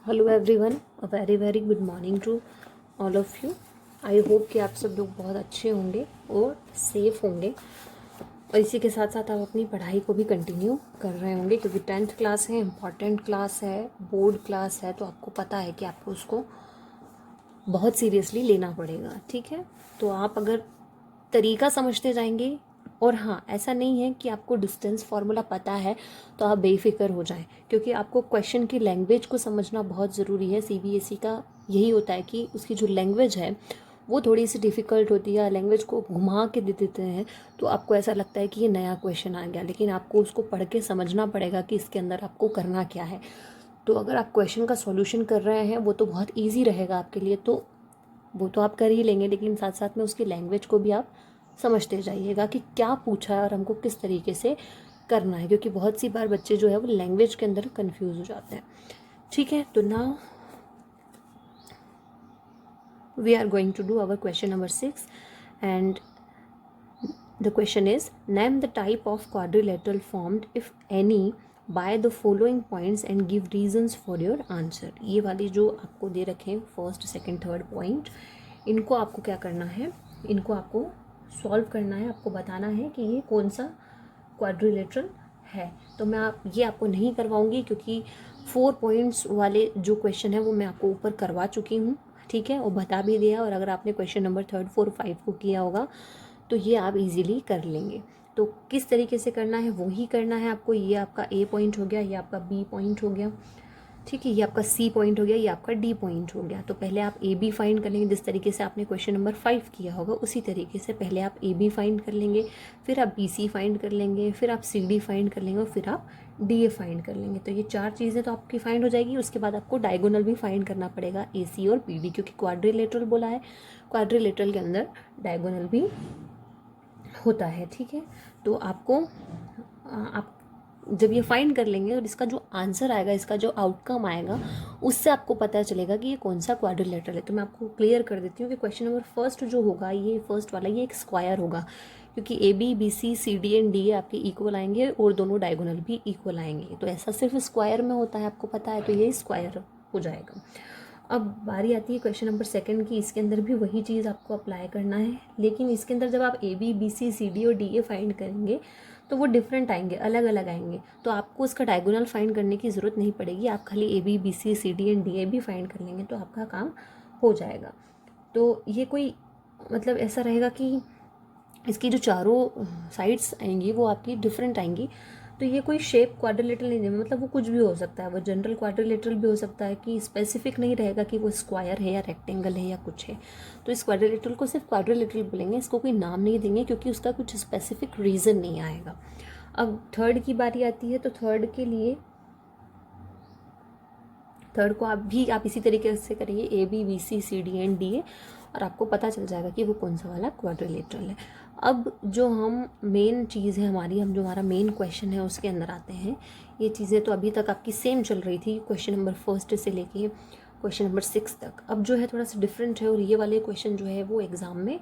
Hello everyone, a very very good morning to all of you. I hope कि आप सब लोग बहुत अच्छे होंगे और सेफ़ होंगे, और इसी के साथ साथ आप अपनी पढ़ाई को भी कंटिन्यू कर रहे होंगे, क्योंकि 10th क्लास है, इम्पॉर्टेंट क्लास है, बोर्ड क्लास है, तो आपको पता है कि आपको उसको बहुत सीरियसली लेना पड़ेगा। ठीक है, तो आप अगर तरीका समझते जाएंगे, और हाँ, ऐसा नहीं है कि आपको डिस्टेंस फार्मूला पता है तो आप बेफिक्र हो जाएं, क्योंकि आपको क्वेश्चन की लैंग्वेज को समझना बहुत ज़रूरी है। सीबीएसई का यही होता है कि उसकी जो लैंग्वेज है वो थोड़ी सी डिफ़िकल्ट होती है, लैंग्वेज को घुमा के दे देते हैं, तो आपको ऐसा लगता है कि ये नया क्वेश्चन आ गया, लेकिन आपको उसको पढ़ के समझना पड़ेगा कि इसके अंदर आपको करना क्या है। तो अगर आप क्वेश्चन का सॉल्यूशन कर रहे हैं वो तो बहुत ईजी रहेगा आपके लिए, तो वो तो आप कर ही लेंगे, लेकिन साथ साथ में उसकी लैंग्वेज को भी आप समझते जाइएगा कि क्या पूछा है और हमको किस तरीके से करना है, क्योंकि बहुत सी बार बच्चे जो है वो लैंग्वेज के अंदर कंफ्यूज हो जाते हैं। ठीक है, तो now we are going to do our question number 6, and the question is name the type of quadrilateral formed if any by the following points and give reasons for your answer. ये वाली जो आपको दे रखे हैं first second third point, इनको आपको क्या करना है, इनको आपको सॉल्व करना है, आपको बताना है कि ये कौन सा क्वाड्रिलेटरल है। तो मैं ये आपको नहीं करवाऊंगी, क्योंकि 4 पॉइंट्स वाले जो क्वेश्चन है वो मैं आपको ऊपर करवा चुकी हूँ। ठीक है, और बता भी दिया, और अगर आपने क्वेश्चन नंबर 3, 4, 5 को किया होगा तो ये आप इजीली कर लेंगे। तो किस तरीके से करना है वो ही करना है आपको। ये आपका ए पॉइंट हो गया, ये आपका बी पॉइंट हो गया, ठीक है, ये आपका सी पॉइंट हो गया, ये आपका डी पॉइंट हो गया। तो पहले आप ए बी फाइंड कर लेंगे, जिस तरीके से आपने क्वेश्चन नंबर 5 किया होगा उसी तरीके से पहले आप ए बी फाइंड कर लेंगे, फिर आप बी सी फाइंड कर लेंगे, फिर आप सी डी फाइंड कर लेंगे, और फिर आप डी ए फाइंड कर लेंगे। तो ये 4 चीज़ें तो आपकी फाइंड हो जाएगी। उसके बाद आपको डायगोनल भी फाइंड करना पड़ेगा, ए सी और बी डी, क्योंकि क्वाड्रिलेटरल बोला है, क्वाड्रिलेटरल के अंदर डायगोनल भी होता है। ठीक है, तो आपको आप जब ये फाइंड कर लेंगे और इसका जो आंसर आएगा, इसका जो आउटकम आएगा, उससे आपको पता चलेगा कि ये कौन सा क्वाड्रिलेटरल है। तो मैं आपको क्लियर कर देती हूँ कि क्वेश्चन नंबर फर्स्ट जो होगा, ये फर्स्ट वाला, ये एक स्क्वायर होगा, क्योंकि A B B C C D and D आपके इक्वल आएंगे और दोनों डायगोनल भी इक्वल आएंगे। तो ऐसा सिर्फ स्क्वायर में होता है, आपको पता है, तो ये स्क्वायर हो जाएगा। अब बारी आती है क्वेश्चन नंबर सेकंड की। इसके अंदर भी वही चीज़ आपको अप्लाई करना है, लेकिन इसके अंदर जब आप A B B C C D और डी ए फाइंड करेंगे तो वो डिफरेंट आएंगे, अलग अलग आएंगे। तो आपको उसका डायगोनल फाइंड करने की ज़रूरत नहीं पड़ेगी, आप खाली A B B C C D and D A भी फाइंड कर लेंगे तो आपका काम हो जाएगा। तो ये कोई मतलब ऐसा रहेगा कि इसकी जो चारों साइड्स आएंगी वो आपकी डिफरेंट आएंगी। तो ये कोई शेप क्वाड्रिलेटरल नहीं है, मतलब वो कुछ भी हो सकता है, वो जनरल क्वाड्रिलेटरल भी हो सकता है, कि स्पेसिफिक नहीं रहेगा कि वो स्क्वायर है या रेक्टेंगल है या कुछ है। तो इस क्वाड्रिलेटरल को सिर्फ क्वाड्रिलेटरल बोलेंगे, इसको कोई नाम नहीं देंगे, क्योंकि उसका कुछ स्पेसिफिक रीज़न नहीं आएगा। अब थर्ड की बारी आती है, तो थर्ड के लिए थर्ड को आप इसी तरीके से करेंगे, A B B C C D and D A, और आपको पता चल जाएगा कि वो कौन सा वाला क्वाड्रिलेटरल है। अब जो हम मेन चीज़ है हमारी, हम जो हमारा मेन क्वेश्चन है उसके अंदर आते हैं। ये चीज़ें तो अभी तक आपकी सेम चल रही थी, क्वेश्चन नंबर फर्स्ट से लेके क्वेश्चन नंबर 6 तक। अब जो है थोड़ा सा डिफरेंट है, और ये वाले क्वेश्चन जो है वो एग्ज़ाम में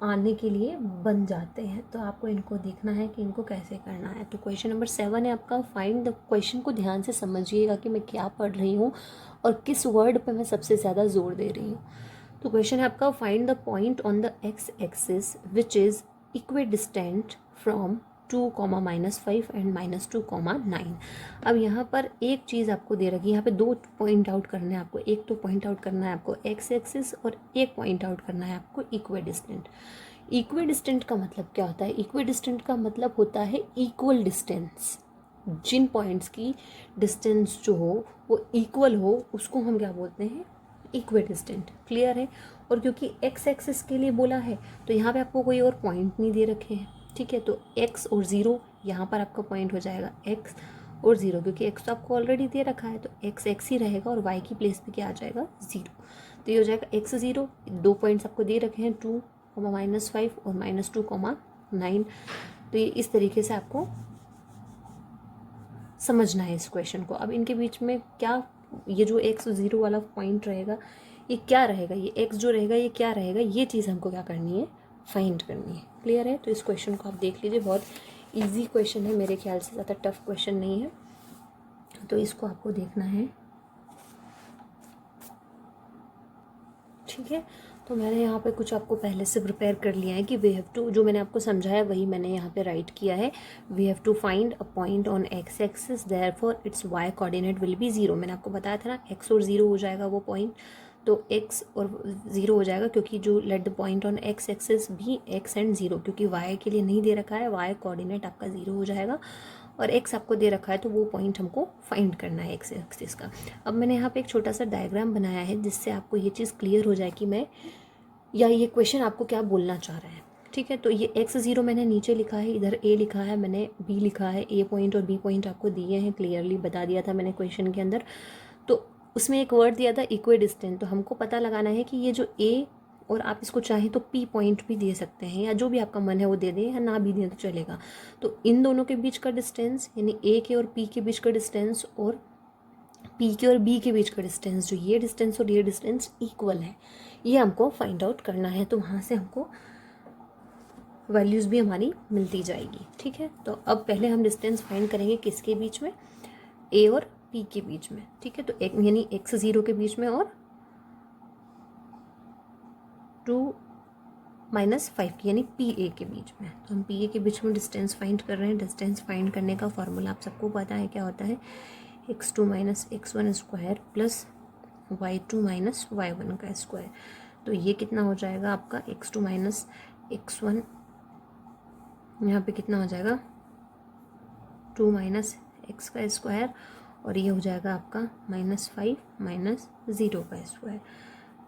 आने के लिए बन जाते हैं। तो आपको इनको देखना है कि इनको कैसे करना है। तो क्वेश्चन नंबर 7 है आपका, फाइंड द क्वेश्चन को ध्यान से समझिएगा कि मैं क्या पढ़ रही हूँ और किस वर्ड पे मैं सबसे ज़्यादा जोर दे रही हूँ। तो क्वेश्चन है आपका, find the point on the x axis which is equidistant from 2, -5 and -2, 9। अब यहाँ पर एक चीज़ आपको दे रखी है, यहाँ पे 2 पॉइंट आउट करने हैं आपको। एक तो पॉइंट आउट करना है आपको एक्स एक्सिस, और एक पॉइंट आउट करना है आपको इक्विडिस्टेंट। इक्विडिस्टेंट का मतलब क्या होता है? इक्विडिस्टेंट का मतलब होता है इक्वल डिस्टेंस। जिन पॉइंट्स की डिस्टेंस जो हो वो इक्वल हो, उसको हम क्या बोलते हैं? इक्विडिस्टेंट। क्लियर है? और क्योंकि एक्स एक्सिस के लिए बोला है तो यहाँ पे आपको कोई और पॉइंट नहीं दे रखे हैं। ठीक है, तो एक्स और ज़ीरो यहाँ पर आपका पॉइंट हो जाएगा एक्स और ज़ीरो, क्योंकि एक्स तो आपको ऑलरेडी दे रखा है, तो एक्स एक्स ही रहेगा और वाई की प्लेस पे क्या आ जाएगा? ज़ीरो। तो ये हो जाएगा एक्स ज़ीरो। 2 पॉइंट्स आपको दे रखे हैं, 2, -5 और -2, 9। तो ये इस तरीके से आपको समझना है इस क्वेश्चन को। अब इनके बीच में क्या, ये जो एक्स ज़ीरो वाला पॉइंट रहेगा ये क्या रहेगा, ये एक्स जो रहेगा ये क्या रहेगा, ये चीज़ हमको क्या करनी है? फाइंड करनी है। क्लियर है? तो इस क्वेश्चन को आप देख लीजिए, बहुत इजी क्वेश्चन है, मेरे ख्याल से ज़्यादा टफ क्वेश्चन नहीं है। तो इसको आपको देखना है ठीक है, तो मैंने यहाँ पे कुछ आपको पहले से प्रिपेयर कर लिया है कि वी हैव टू, जो मैंने आपको समझाया वही मैंने यहाँ पे राइट किया है। We have to find a point on X axis, therefore its Y coordinate will be 0। मैंने आपको बताया था ना, एक्स और 0 हो जाएगा वो पॉइंट, तो एक्स और 0 हो जाएगा, क्योंकि जो let the point on X axis भी एक्स एंड 0, क्योंकि वाई के लिए नहीं दे रखा है, वाई कोऑर्डिनेट आपका 0 हो जाएगा, और एक्स आपको दे रखा है, तो वो पॉइंट हमको फाइंड करना है एक्स एक्सिस का। अब मैंने यहाँ पे एक छोटा सा डायग्राम बनाया है जिससे आपको ये चीज़ क्लियर हो जाए कि मैं, या ये क्वेश्चन आपको क्या बोलना चाह रहा है। ठीक है, तो ये x0 मैंने नीचे लिखा है, इधर a लिखा है, मैंने b लिखा है, a पॉइंट और b पॉइंट आपको दिए हैं, क्लियरली बता दिया था मैंने क्वेश्चन के अंदर। तो उसमें एक वर्ड दिया था इक्वी डिस्टेंट, तो हमको पता लगाना है कि ये जो a, और आप इसको चाहें तो p पॉइंट भी दे सकते हैं, या जो भी आपका मन है वो दे दें, या ना भी दें तो चलेगा। तो इन दोनों के बीच का डिस्टेंस, यानी a के और p के बीच का डिस्टेंस, और p के और b के बीच का डिस्टेंस, जो ये डिस्टेंस और ये डिस्टेंस इक्वल है, ये हमको फाइंड आउट करना है। तो वहाँ से हमको वैल्यूज़ भी हमारी मिलती जाएगी। ठीक है, तो अब पहले हम डिस्टेंस फाइंड करेंगे किसके बीच में, a और p के बीच में। ठीक है, तो एक यानी x0 के बीच में और 2 - 5 यानी pa के बीच में। तो हम pa के बीच में डिस्टेंस फाइंड कर रहे हैं। डिस्टेंस फाइंड करने का फॉर्मूला आप सबको पता है क्या होता है, x2 - x1 square plus y2 - y1 का स्क्वायर। तो ये कितना हो जाएगा आपका, x2 - x1, यहाँ पे कितना हो जाएगा 2 - x का स्क्वायर, और ये हो जाएगा आपका -5 - 0 का स्क्वायर।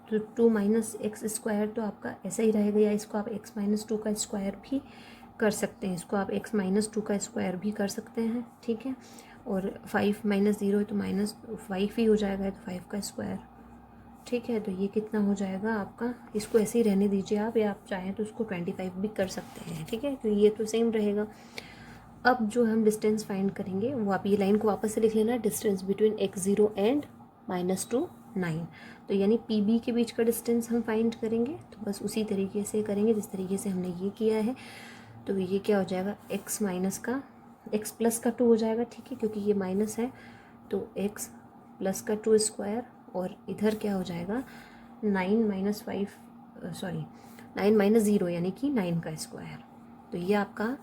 तो 2 - x स्क्वायर तो आपका ऐसा ही रहेगा, या इसको आप x - 2 का स्क्वायर भी कर सकते हैं, इसको आप x - 2 का स्क्वायर भी कर सकते हैं। ठीक है, और 5 - 0 तो -5 ही हो जाएगा, तो 5 का स्क्वायर। ठीक है, तो ये कितना हो जाएगा आपका, इसको ऐसे ही रहने दीजिए आप, या आप चाहें तो इसको 25 भी कर सकते हैं। ठीक है, तो ये तो सेम रहेगा। अब जो हम डिस्टेंस फाइंड करेंगे वो आप ये लाइन को वापस से लिख लेना, डिस्टेंस बिटवीन x0 एंड -2 9। तो यानी pb के बीच का डिस्टेंस हम फाइंड करेंगे, तो बस उसी तरीके से करेंगे जिस तरीके से हमने ये किया है। तो ये क्या हो जाएगा, x माइनस का x प्लस का 2 हो जाएगा। ठीक है, क्योंकि ये माइनस है, तो x प्लस का 2 स्क्वायर, और इधर क्या हो जाएगा 9 - 5 सॉरी 9 - 0 यानी कि 9 का स्क्वायर। तो ये आपका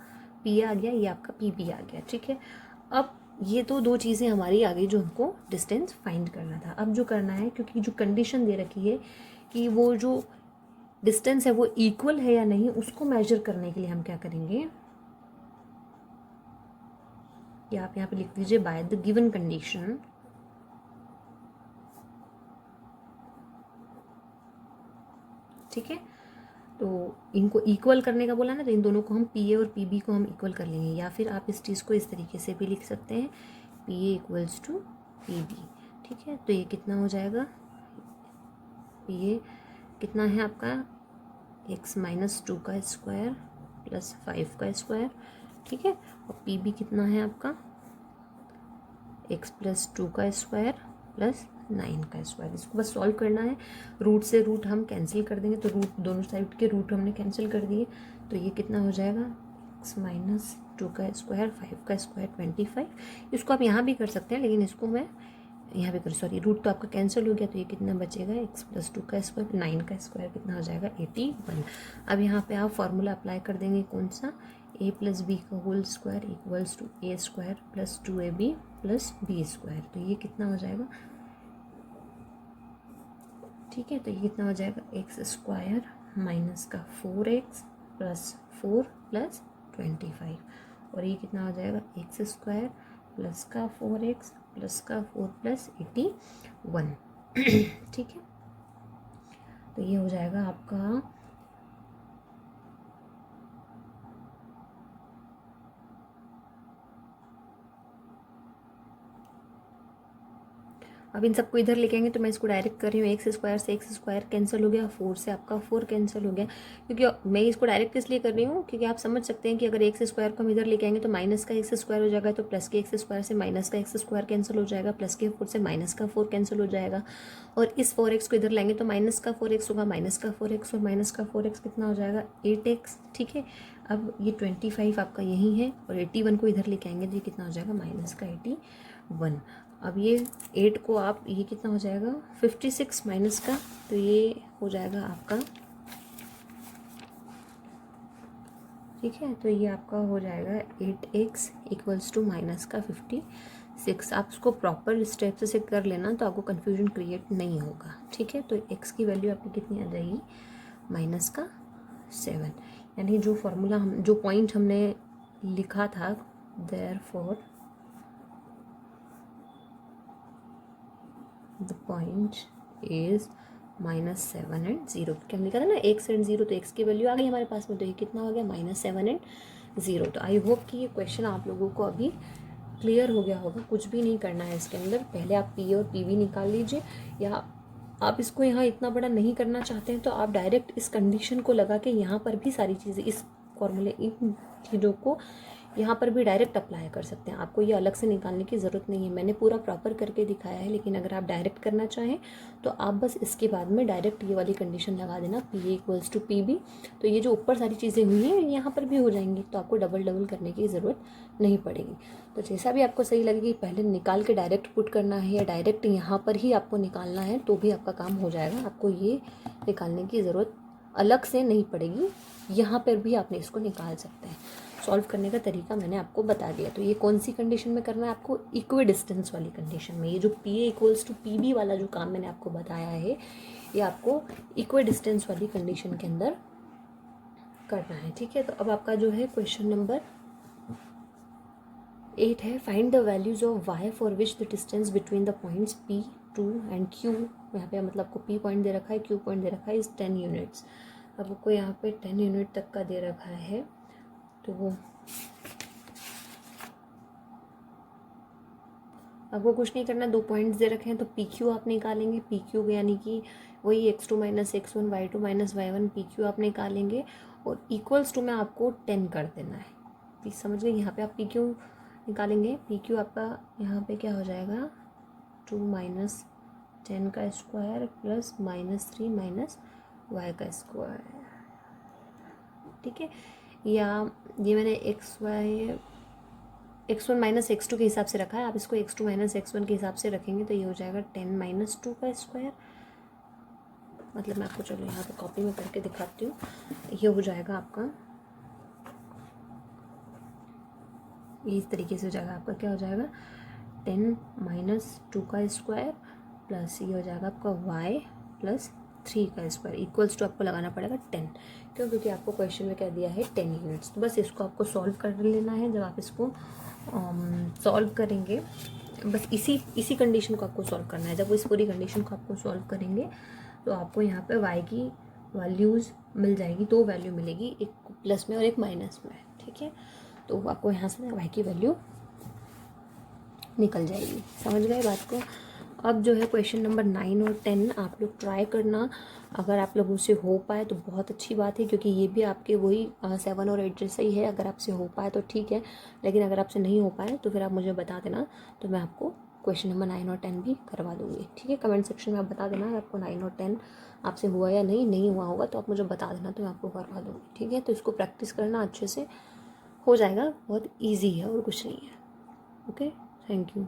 p आ गया, ये आपका pb आ गया। ठीक है, अब ये तो दो चीज़ें हमारी आ गई जो हमको डिस्टेंस फाइंड करना था। अब जो करना है, क्योंकि जो कंडीशन दे रखी है कि वो जो डिस्टेंस है वो इक्वल है या नहीं, उसको मेजर करने के लिए हम क्या करेंगे, कि आप यहाँ पे लिख दीजिए बाय द गिवन कंडीशन। ठीक है, तो इनको इक्वल करने का बोला ना, तो इन दोनों को हम पी और पी बी को हम इक्वल कर लेंगे, या फिर आप इस चीज़ को इस तरीके से भी लिख सकते हैं, P A equals to P B. ठीक है, तो ये कितना हो जाएगा, पी ए कितना है आपका x - 2 का स्क्वायर प्लस 5 का स्क्वायर। ठीक है, और पी बी कितना है आपका x + 2 का स्क्वायर प्लस 9 का स्क्वायर। इसको बस सॉल्व करना है, रूट से रूट हम कैंसिल कर देंगे, तो रूट दोनों साइड के रूट हमने कैंसिल कर दिए। तो ये कितना हो जाएगा, x - 2 का स्क्वायर 5 का स्क्वायर 25। इसको आप यहाँ भी कर सकते हैं, लेकिन इसको मैं यहाँ पे कर, सॉरी रूट तो आपका कैंसिल हो गया, तो ये कितना बचेगा x + 2 का स्क्वायर 9 का स्क्वायर कितना हो जाएगा 81। अब यहाँ पे आप फॉर्मूला अप्लाई कर देंगे, कौन सा, a + b का whole square equals to a square plus 2ab plus b square. तो ये कितना हो जाएगा, ठीक है, तो ये कितना हो जाएगा x स्क्वायर माइनस का 4x प्लस 4 प्लस 25, और ये कितना हो जाएगा x स्क्वायर प्लस का 4x प्लस का 4 प्लस 81। ठीक है, तो ये हो जाएगा आपका अब इन सबको इधर लेके आएंगे, तो मैं इसको डायरेक्ट कर रही हूँ, एक्स स्क्वायर से एक्स स्क्वायर कैंसिल हो गया, 4 से आपका 4 कैंसिल हो गया। क्योंकि मैं इसको डायरेक्ट इसलिए कर रही हूँ क्योंकि आप समझ सकते हैं कि अगर एक्स स्क्वायर को हम इधर लेके आएंगे तो माइनस का एक्स स्क्वायर हो जाएगा, तो प्लस के एक्स स्क्वायर से माइनस का एक्स स्क्वायर कैंसिल हो जाएगा, प्लस के 4 से माइनस का 4 कैंसिल हो जाएगा, और इस 4x को इधर लाएंगे तो माइनस का 4x होगा, माइनस का 4x और माइनस का 4x कितना हो जाएगा 8x। ठीक है, अब ये 25 आपका यही है, और 81 को इधर लेके आएंगे तो ये कितना हो जाएगा माइनस का 81। अब ये 8 को आप, ये कितना हो जाएगा 56 माइनस का, तो ये हो जाएगा आपका, ठीक है, तो ये आपका हो जाएगा 8x इक्वल्स टू माइनस का 56। आप उसको प्रॉपर स्टेप से कर लेना तो आपको कन्फ्यूजन क्रिएट नहीं होगा, ठीक है। तो x की वैल्यू आपकी कितनी आ जाएगी, माइनस का 7, यानी जो फॉर्मूला हम, जो पॉइंट हमने लिखा था, therefore the point is -7 and 0, क्या लिखा था ना, x एंड 0, तो x की वैल्यू आ गई हमारे पास में, तो ये कितना हो गया -7 एंड 0। तो आई होप कि ये क्वेश्चन आप लोगों को अभी क्लियर हो गया होगा। कुछ भी नहीं करना है इसके अंदर, पहले आप p और pv निकाल लीजिए, या आप इसको यहाँ इतना बड़ा नहीं करना चाहते हैं तो आप डायरेक्ट इस कंडीशन को लगा के यहाँ पर भी सारी चीज़ें, इस फॉर्मूले, इन चीज़ों को यहाँ पर भी डायरेक्ट अप्लाई कर सकते हैं। आपको ये अलग से निकालने की ज़रूरत नहीं है, मैंने पूरा प्रॉपर करके दिखाया है। लेकिन अगर आप डायरेक्ट करना चाहें तो आप बस इसके बाद में डायरेक्ट ये वाली कंडीशन लगा देना, P equals to P B, तो ये जो ऊपर सारी चीज़ें हुई हैं यहाँ पर भी हो जाएंगी, तो आपको डबल करने की ज़रूरत नहीं पड़ेगी। तो जैसा भी आपको सही लगे कि पहले निकाल के डायरेक्ट पुट करना है या डायरेक्ट यहाँ पर ही आपको निकालना है, तो भी आपका काम हो जाएगा। आपको ये निकालने की ज़रूरत अलग से नहीं पड़ेगी, यहाँ पर भी आपने इसको निकाल सकते हैं। सॉल्व करने का तरीका मैंने आपको बता दिया। तो ये कौन सी कंडीशन में करना है आपको, इक्वी डिस्टेंस वाली कंडीशन में। ये जो P A equals to P B वाला जो काम मैंने आपको बताया है, ये आपको इक्वी डिस्टेंस वाली कंडीशन के अंदर करना है, ठीक है। तो अब आपका जो है क्वेश्चन नंबर 8 है, find the values of y for which the distance between the points p, 2 and q, यहाँ पे मतलब आपको p पॉइंट दे रखा है, q पॉइंट दे रखा है, इज 10 यूनिट्स। अब आपको यहाँ पे 10 यूनिट तक का दे रखा है, तो वो आपको कुछ नहीं करना, 2 पॉइंट्स दे रखे हैं तो पी क्यू आप निकालेंगे, पी क्यू यानी कि वही x2 minus x1, y2 minus y1, P Q आप निकालेंगे और इक्वल्स टू में आपको 10 कर देना है। प्लीज समझ गए, यहाँ पे आप पी क्यू निकालेंगे, पी क्यू आपका यहाँ पे क्या हो जाएगा, 2 माइनस 10 का स्क्वायर प्लस -3 माइनस y का स्क्वायर, ठीक है। या ये मैंने x1 माइनस x2 के हिसाब से रखा है, आप इसको x2 माइनस x1 के हिसाब से रखेंगे तो ये हो जाएगा 10 माइनस 2 का स्क्वायर, मतलब मैं आपको चलो यहाँ पे कॉपी में करके दिखाती हूँ। ये हो जाएगा आपका, ये इस तरीके से हो जाएगा आपका, क्या हो जाएगा 10 माइनस 2 का स्क्वायर प्लस ये हो जाएगा आपका y प्लस 3 का स्क्वायर इक्वल्स टू आपको लगाना पड़ेगा 10, क्यों, क्योंकि आपको क्वेश्चन में क्या दिया है 10 यूनिट्स। तो बस इसको आपको सॉल्व कर लेना है। जब आप इसको सॉल्व करेंगे, बस इसी कंडीशन को आपको सॉल्व करना है। जब वो इस पूरी कंडीशन को आपको सॉल्व करेंगे तो आपको यहाँ पे y की वैल्यूज़ मिल जाएगी, 2 वैल्यू मिलेगी, एक प्लस में और एक माइनस में, ठीक है। तो आपको यहाँ से y की वैल्यू निकल जाएगी, समझ गए बात को। अब जो है क्वेश्चन नंबर 9 और 10 आप लोग ट्राई करना, अगर आप लोगों से हो पाए तो बहुत अच्छी बात है, क्योंकि ये भी आपके वही 7 और 8 जैसा ही है। अगर आपसे हो पाए तो ठीक है, लेकिन अगर आपसे नहीं हो पाए तो फिर आप मुझे बता देना, तो मैं आपको क्वेश्चन नंबर 9 और 10 भी करवा दूँगी, ठीक है। कमेंट सेक्शन में आप बता देना अगर आपको 9 और 10 आपसे हुआ या नहीं हुआ होगा तो आप मुझे बता देना, तो मैं आपको करवा दूँगी, ठीक है। तो इसको प्रैक्टिस करना अच्छे से, हो जाएगा, बहुत ईजी है और कुछ नहीं है। Okay, thank you.